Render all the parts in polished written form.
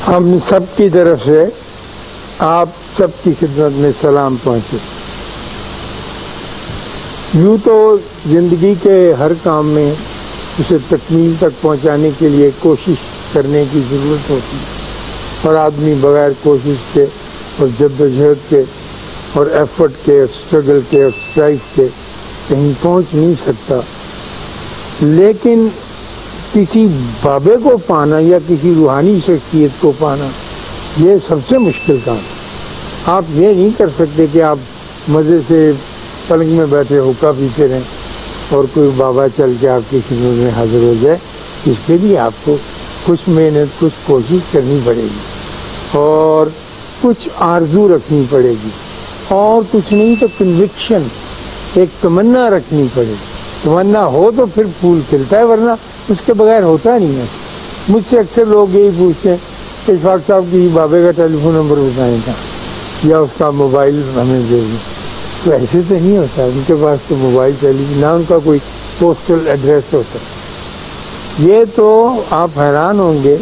ہم سب کی طرف سے آپ سب کی خدمت میں سلام پہنچے۔ یوں تو زندگی کے ہر کام میں اسے تکمیل تک پہنچانے کے لیے کوشش کرنے کی ضرورت ہوتی ہے، اور آدمی بغیر کوشش کے اور جدوجہد کے اور ایفرٹ کے اور اسٹرگل کے اور اسٹرائف کے کہیں پہنچ نہیں سکتا۔ لیکن کسی بابے کو پانا یا کسی روحانی شخصیت کو پانا یہ سب سے مشکل کام۔ آپ یہ نہیں کر سکتے کہ آپ مزے سے پلنگ میں بیٹھے حقہ پیتے رہیں اور کوئی بابا چل کے آپ کی خدمت میں حاضر ہو جائے۔ اس کے لیے آپ کو کچھ محنت، کچھ کوشش کرنی پڑے گی اور کچھ آرزو رکھنی پڑے گی، اور کچھ نہیں تو کنوکشن، ایک تمنا رکھنی پڑے گی۔ تمنا ہو تو پھر پھول کھلتا ہے، ورنہ اس کے بغیر ہوتا نہیں ہے۔ مجھ سے اکثر لوگ یہی پوچھتے ہیں کہ اشفاق صاحب کسی بابے کا ٹیلی فون نمبر بتائیں گا یا اس کا موبائل ہمیں دے دیں۔ تو ایسے تو نہیں ہوتا، ان کے پاس تو موبائل نہ ان کا کوئی پوسٹل ایڈریس ہوتا۔ یہ تو آپ حیران ہوں گے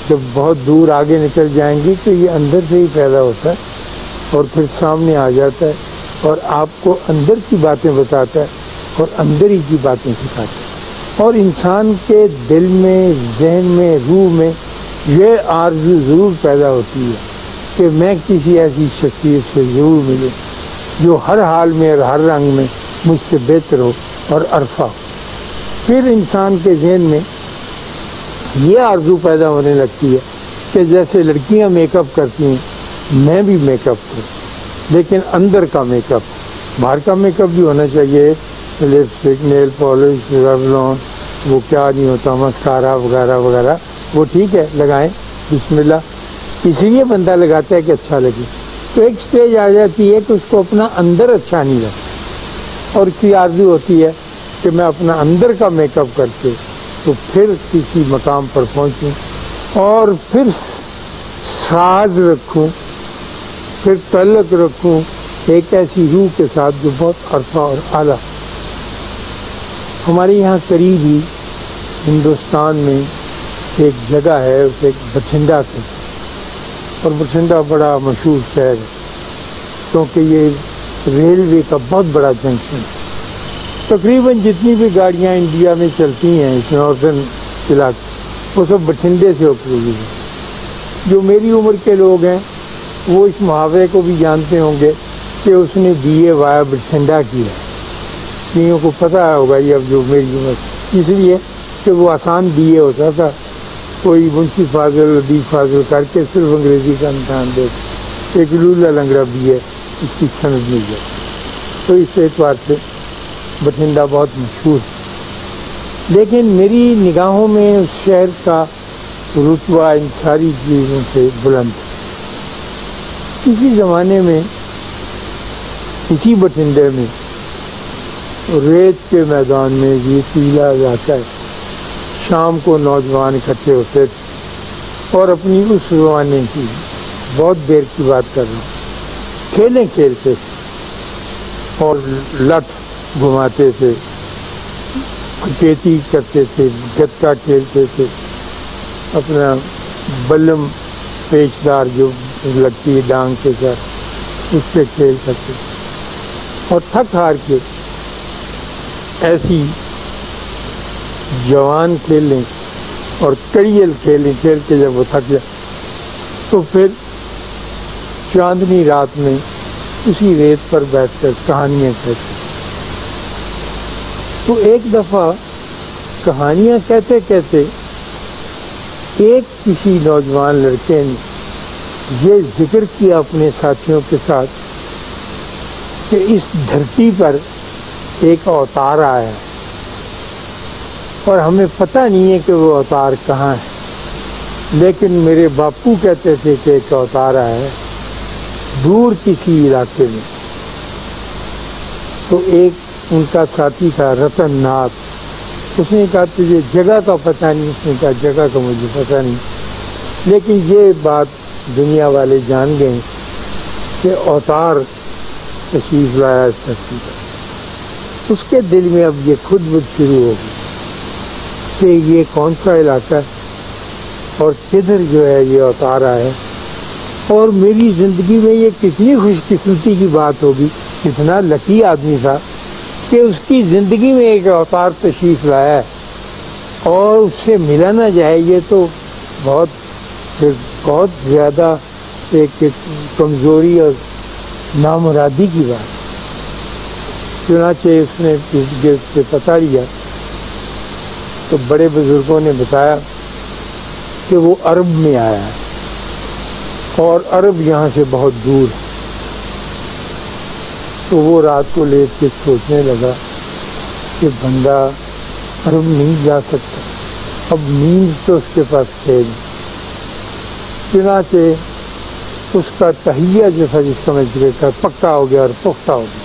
جب بہت دور آگے نکل جائیں گے کہ یہ اندر سے ہی پیدا ہوتا ہے اور پھر سامنے آ جاتا ہے اور آپ کو اندر کی باتیں بتاتا ہے اور اندر ہی کی باتیں سکھاتا ہے۔ اور انسان کے دل میں، ذہن میں، روح میں یہ آرزو ضرور پیدا ہوتی ہے کہ میں کسی ایسی شخصیت سے ضرور ملوں جو ہر حال میں اور ہر رنگ میں مجھ سے بہتر ہو اور عرفہ ہو۔ پھر انسان کے ذہن میں یہ آرزو پیدا ہونے لگتی ہے کہ جیسے لڑکیاں میک اپ کرتی ہیں میں بھی میک اپ کروں، لیکن اندر کا میک اپ، باہر کا میک اپ بھی ہونا چاہیے، لپسٹک، نیل پالش، ریولون، وہ کیا نہیں ہوتا، مسکارا وغیرہ وغیرہ، وہ ٹھیک ہے لگائیں، بسم اللہ، اسی لیے بندہ لگاتا ہے کہ اچھا لگے۔ تو ایک سٹیج آ جاتی ہے کہ اس کو اپنا اندر اچھا نہیں لگتا اور اس کی آرزو ہوتی ہے کہ میں اپنا اندر کا میک اپ کر کے تو پھر کسی مقام پر پہنچوں اور پھر ساز رکھوں، پھر تعلق رکھوں ایک ایسی روح کے ساتھ جو بہت عرفہ اور اعلیٰ۔ ہمارے یہاں قریب ہی ہندوستان میں ایک جگہ ہے، اسے ایک بٹھنڈا سے، اور بٹھنڈا بڑا مشہور شہر ہے کیونکہ یہ ریلوے کا بہت بڑا جنکشن ہے۔ تقریباً جتنی بھی گاڑیاں انڈیا میں چلتی ہیں اس ناردرن علاقے، وہ سب بٹھنڈے سے ہوتی ہوئی ہیں۔ جو میری عمر کے لوگ ہیں وہ اس محاورے کو بھی جانتے ہوں گے کہ اس نے بی اے وایا بٹھنڈا کیا ہے۔ کئیوں کو پتہ ہوگا یہ اب جو میری عمر، اس لیے کہ وہ آسان بی اے ہوتا تھا، کوئی منشی فاضل ادیب فاضل کر کے صرف انگریزی کا امتحان دے، ایک لولا لنگڑا بی اے اس کی سند مل جائے۔ تو اس اعتبار سے بٹھنڈا بہت مشہور ہے، لیکن میری نگاہوں میں اس شہر کا رتبہ ان ساری چیزوں سے بلند ہے۔ کسی زمانے میں اسی بٹھنڈے میں ریت کے میدان میں یہ ٹیلا علاقہ ہے، شام کو نوجوان اکٹھے ہوتے تھے اور اپنی اس زمانے کی بہت دیر کی بات کر رہا ہوں، کھیلیں کھیلتے تھے اور لٹھ گھماتے تھے، کھیتی کرتے تھے، گتکا کھیلتے تھے، اپنا بلم پیچدار جو لگتی ہے ڈانگ کے ساتھ اس سے کھیل کرتے تھے، اور تھک ہار کے ایسی جوان کھیلیں اور کڑیل کھیلیں کھیل کے جب وہ تھک جائے تو پھر چاندنی رات میں اسی ریت پر بیٹھ کر کہانیاں کہتے۔ تو ایک دفعہ کہانیاں کہتے کہتے ایک کسی نوجوان لڑکے نے یہ ذکر کیا اپنے ساتھیوں کے ساتھ کہ اس دھرتی پر ایک اوتار آیا ہے اور ہمیں پتہ نہیں ہے کہ وہ اوتار کہاں ہے، لیکن میرے باپو کہتے تھے کہ ایک اوتار آیا ہے دور کسی علاقے میں۔ تو ایک ان کا ساتھی تھا رتن ناتھ، اس نے کہا تجھے جگہ کا پتہ نہیں؟ اس نے کہا جگہ کا مجھے پتہ نہیں، لیکن یہ بات دنیا والے جان گئے کہ اوتار تشریف لایا اس دھرتی پر۔ اس کے دل میں اب یہ خود بد شروع ہو گئی کہ یہ کون سا علاقہ ہے، اور کدھر جو ہے یہ اتارا ہے، اور میری زندگی میں یہ کتنی خوش قسمتی کی بات ہوگی، اتنا لکی آدمی تھا کہ اس کی زندگی میں ایک اوتار تشریف لایا ہے اور اس سے ملا نہ جائے، یہ تو بہت زیادہ ایک کمزوری اور نامرادی کی بات۔ چنانچہ اس نے اس گرد سے پتہ لیا تو بڑے بزرگوں نے بتایا کہ وہ عرب میں آیا ہے اور عرب یہاں سے بہت دور ہے۔ تو وہ رات کو لیٹ کے سوچنے لگا کہ بندہ عرب نہیں جا سکتا، اب نیند تو اس کے پاس ہے نہیں۔ چنانچہ اس کا تہیہ جو تھا، جس کا میں ذکر تھا، پکا ہو گیا اور پختہ ہو گیا۔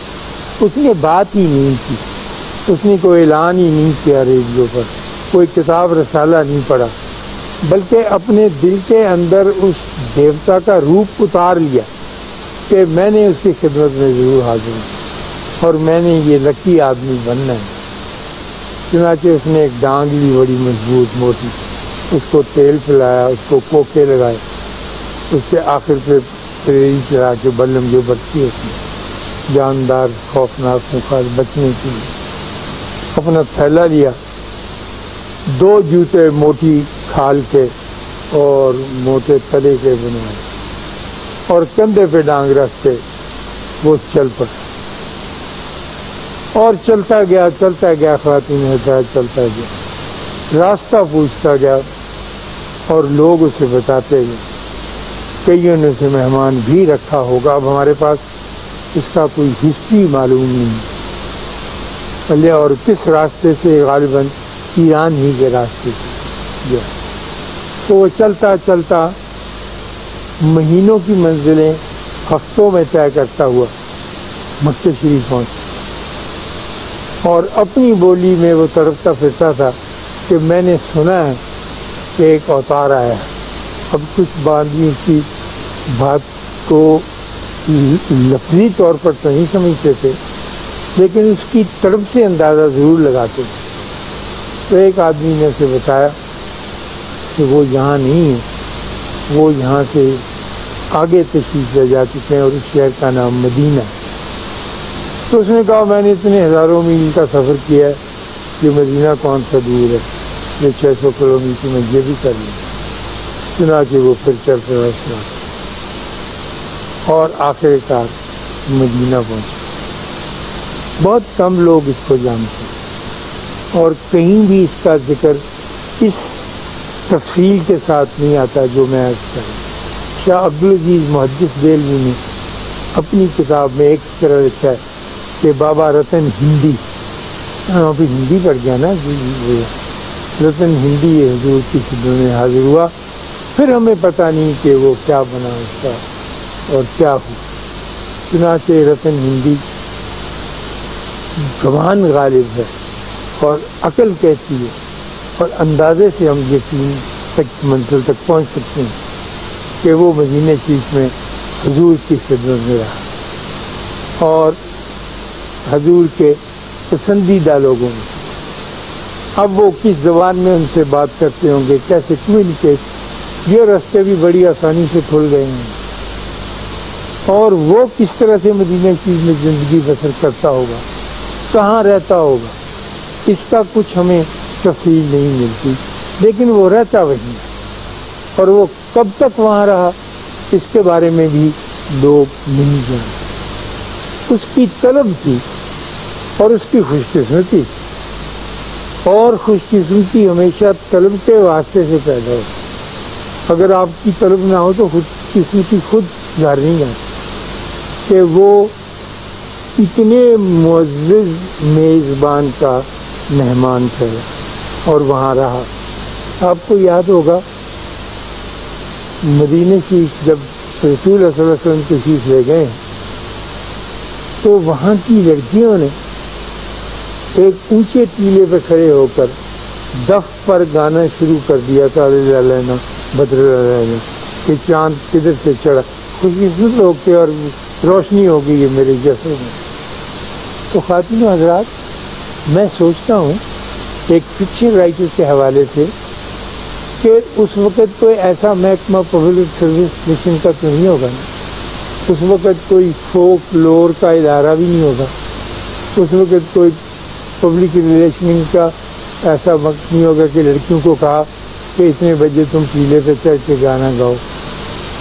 اس نے بات ہی نہیں کی، اس نے کوئی اعلان ہی نہیں کیا ریڈیو پر، کوئی کتاب رسالہ نہیں پڑھا، بلکہ اپنے دل کے اندر اس دیوتا کا روپ اتار لیا کہ میں نے اس کی خدمت میں ضرور حاضر ہوں اور میں نے یہ لکی آدمی بننا ہے۔ چنانچہ اس نے ایک ڈانگ لی بڑی مضبوط موٹی، اس کو تیل پلایا، اس کو کوکے لگائے، اس سے آخر پہ پریری چلا کے بلم جو بچتی ہوتی ہے جاندار خوفناک مخاط بچنے کے لیے، اپنا تھیلا لیا، 2 جوتے موٹی کھال کے اور موٹے تلے کے بنوائے اور کندھے پہ ڈانگ رکھ کے وہ چل پڑا اور چلتا گیا خواتین ہدایت چلتا گیا، راستہ پوچھتا گیا اور لوگ اسے بتاتے گئے۔ کئیوں نے اسے مہمان بھی رکھا ہوگا، اب ہمارے پاس اس کا کوئی ہسٹری معلوم نہیں بلے، اور کس راستے سے، غالباً ایران ہی کے راستے سے گیا۔ تو وہ چلتا مہینوں کی منزلیں ہفتوں میں طے کرتا ہوا مکہ شریف پہنچا اور اپنی بولی میں وہ تڑپتا پھرتا تھا کہ میں نے سنا ہے کہ ایک اوتار آیا ہے۔ اب کچھ بعد کی بات کو لفظی طور پر تو نہیں سمجھتے تھے، لیکن اس کی تڑپ سے اندازہ ضرور لگاتے تھے۔ تو ایک آدمی نے اسے بتایا کہ وہ یہاں نہیں ہے، وہ یہاں سے آگے تشریف لے جا چکے ہیں اور اس شہر کا نام مدینہ ہے۔ تو اس نے کہا میں نے اتنے ہزاروں میل کا سفر کیا ہے، یہ مدینہ کون سا دور ہے، یہ 600 کلومیٹر میں یہ بھی کر لیا۔ چنانچہ وہ پھر چل پڑا اور آخر کار مدینہ پہنچا۔ بہت کم لوگ اس کو جانتے ہیں اور کہیں بھی اس کا ذکر اس تفصیل کے ساتھ نہیں آتا جو میں عرض کر رہا ہوں۔ شاہ عبدالعزیز محدث دہلوی نے اپنی کتاب میں ایک طرح لکھا ہے کہ بابا رتن ہندی، ابھی ہندی پڑھ گیا نا، رتن ہندی حضور کی خدمت میں حاضر ہوا، پھر ہمیں پتہ نہیں کہ وہ کیا بنا اس کا اور کیا ہوا۔ چنانچہ رتن ہندی زبان غالب ہے اور عقل کہتی ہے اور اندازے سے ہم یقین تک منزل تک پہنچ سکتے ہیں کہ وہ مدینہ شریف میں حضور کی خدمت میں رہا اور حضور کے پسندیدہ لوگوں میں۔ اب وہ کس زبان میں ان سے بات کرتے ہوں گے، کیسے کمیونیکیٹ، یہ راستے بھی بڑی آسانی سے کھل گئے ہیں، اور وہ کس طرح سے مدینہ شریف میں زندگی بسر کرتا ہوگا، کہاں رہتا ہوگا، اس کا کچھ ہمیں تفصیل نہیں ملتی، لیکن وہ رہتا وہیں ہے اور وہ کب تک وہاں رہا اس کے بارے میں بھی لوگ نہیں جانتے۔ اس کی طلب تھی اور اس کی خوش قسمتی، اور خوش قسمتی ہمیشہ طلب کے واسطے سے پیدا ہو۔ اگر آپ کی طلب نہ ہو تو خوش قسمتی خود ظاہر نہیں آتی کہ وہ اتنے معزز میزبان کا مہمان ٹھہرا اور وہاں رہا۔ آپ کو یاد ہوگا مدینہ شریف جب رسول صلی اللہ علیہ وسلم تشریف لے گئے تو وہاں کی لڑکیوں نے ایک اونچے ٹیلے پہ کھڑے ہو کر دف پر گانا شروع کر دیا تھا، لینا بدر لینا کہ چاند کدھر سے چڑھا، خوش قسمت لوگ تھے اور روشنی ہو گئی ہے میرے جسد میں۔ تو خواتین و حضرات، میں سوچتا ہوں ایک فکشن رائٹر کے حوالے سے کہ اس وقت کوئی ایسا محکمہ پبلک سروس مشن کا تو نہیں ہوگا نا، اس وقت کوئی فوک لور کا ادارہ بھی نہیں ہوگا، اس وقت کوئی پبلک ریلیشن کا ایسا وقت نہیں ہوگا کہ لڑکیوں کو کہا کہ اتنے بجے تم پیلے پہ چڑھ کے گانا گاؤ،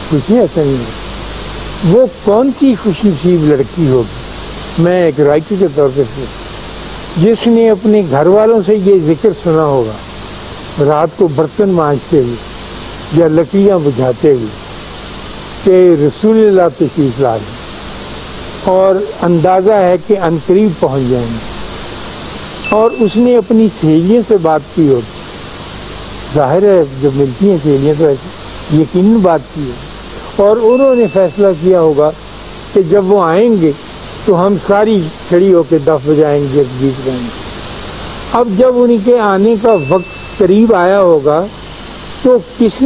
کچھ نہیں ایسا نہیں ہوگا۔ وہ کون سی خوش نصیب لڑکی ہوگی، میں ایک رائٹر کے طور پہ جس نے اپنے گھر والوں سے یہ ذکر سنا ہوگا رات کو برتن مانجتے ہوئے یا لکڑیاں بجھاتے ہوئے کہ رسول اللہ تشریف لا رہے اور اندازہ ہے کہ عنقریب پہنچ جائیں گے، اور اس نے اپنی سہیلیوں سے بات کی ہوگی، ظاہر ہے جب ملتی ہیں سہیلیاں تو ایسے یقیناً بات کی ہے، اور انہوں نے فیصلہ کیا ہوگا کہ جب وہ آئیں گے تو ہم ساری کھڑی ہو کے دف بجائیں گے، گیت گائیں گے۔ اب جب ان کے آنے کا وقت قریب آیا ہوگا تو کس